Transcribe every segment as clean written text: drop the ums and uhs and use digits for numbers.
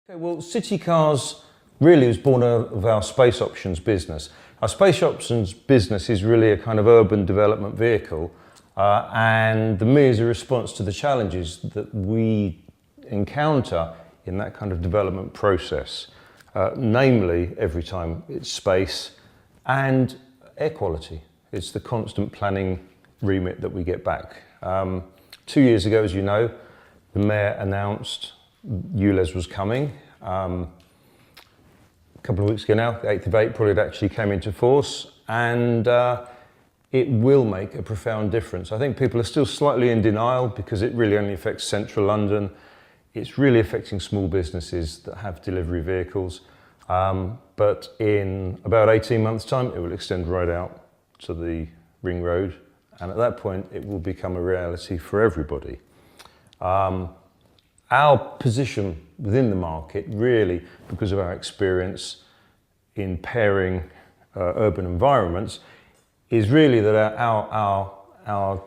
Okay, well, SitiCars really was born out of our space options business. Our space options business is really a kind of urban development vehicle, and the Me is a response to the challenges that we encounter in that kind of development process, namely every time it's space and air quality. It's the constant planning remit that we get back. 2 years ago, as you know, the Mayor announced ULEZ was coming. A couple of weeks ago now, the 8th of April, it actually came into force, and it will make a profound difference. I think people are still slightly in denial because it really only affects central London. It's really affecting small businesses that have delivery vehicles. But in about 18 months' time, it will extend right out to the Ring Road. And at that point, it will become a reality for everybody. Our position within the market, really, because of our experience in pairing urban environments, is really that our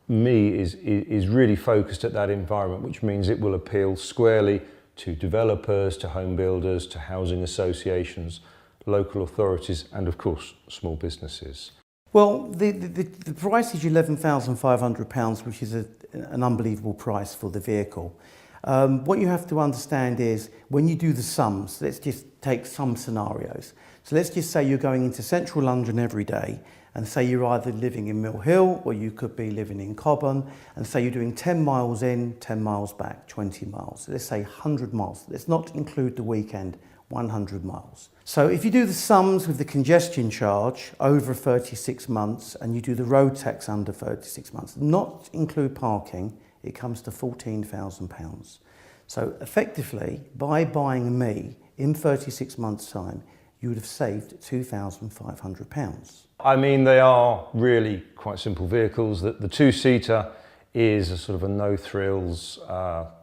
Me is really focused at that environment, which means it will appeal squarely to developers, to home builders, to housing associations, local authorities, and of course, small businesses. Well, the price is £11,500, which is an unbelievable price for the vehicle. What you have to understand is when you do the sums, let's just take some scenarios. So let's just say you're going into central London every day, and say you're either living in Mill Hill or you could be living in Cobham, and say you're doing 10 miles in, 10 miles back, 20 miles. So let's say 100 miles. Let's not include the weekend, 100 miles. So if you do the sums with the congestion charge over 36 months and you do the road tax under 36 months, not include parking, it comes to £14,000. So effectively, by buying Me in 36 months' time, you would have saved £2,500. I mean, they are really quite simple vehicles. The two-seater is a sort of a no-thrills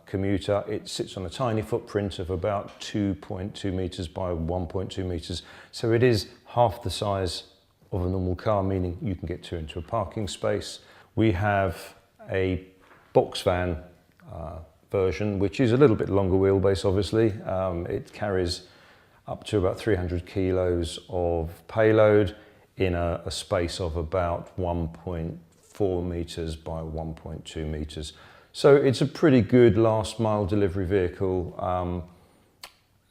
commuter. It sits on a tiny footprint of about 2.2 metres by 1.2 metres. So it is half the size of a normal car, meaning you can get two into a parking space. We have a box van version, which is a little bit longer wheelbase, obviously. It carries up to about 300 kilos of payload in a space of about 1.4 metres by 1.2 metres. So it's a pretty good last mile delivery vehicle,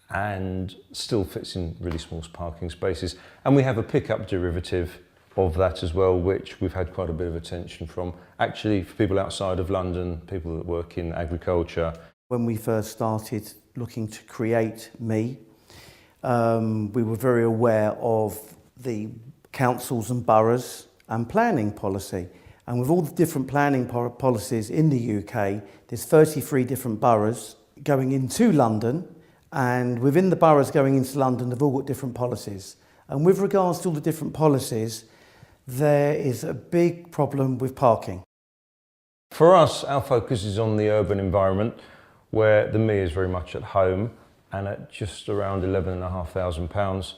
and still fits in really small parking spaces. And we have a pickup derivative of that as well, which we've had quite a bit of attention from, actually, for people outside of London, people that work in agriculture. When we first started looking to create Me, we were very aware of the councils and boroughs and planning policy. And with all the different planning policies in the UK, there's 33 different boroughs going into London, and within the boroughs going into London, they've all got different policies. And with regards to all the different policies, there is a big problem with parking. For us, our focus is on the urban environment, where the Me is very much at home, and at just around £11,500,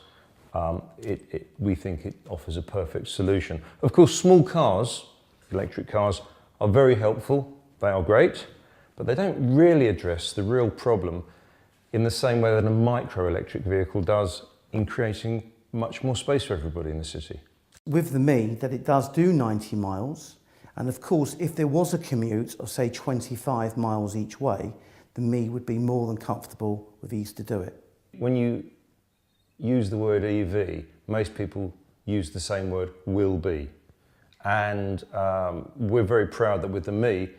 we think it offers a perfect solution. Of course, small cars, electric cars, are very helpful. They are great, but they don't really address the real problem in the same way that a micro electric vehicle does in creating much more space for everybody in the city. With the Me, that it does do 90 miles, and of course, if there was a commute of say 25 miles each way, the Me would be more than comfortable with ease to do it. When you use the word EV, most people use the same word will be. And we're very proud that with the Me,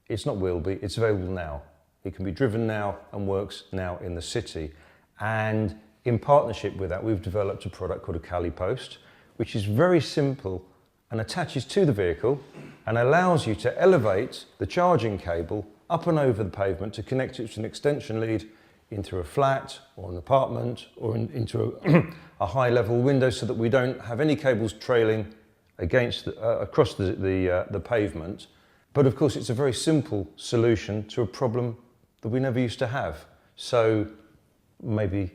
it's not will be, it's available now. It can be driven now and works now in the city. And in partnership with that, we've developed a product called a Cali Post, which is very simple and attaches to the vehicle and allows you to elevate the charging cable up and over the pavement to connect it to an extension lead into a flat or an apartment or into a high-level window, so that we don't have any cables trailing against across the pavement. But of course, it's a very simple solution to a problem that we never used to have. So maybe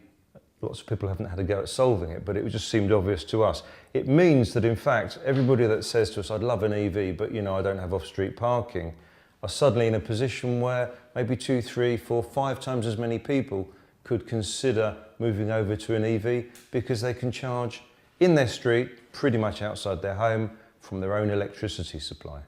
lots of people haven't had a go at solving it, but it just seemed obvious to us. It means that, in fact, everybody that says to us, I'd love an EV, but I don't have off-street parking, are suddenly in a position where maybe 2, 3, 4, 5 times as many people could consider moving over to an EV because they can charge in their street, pretty much outside their home, from their own electricity supply.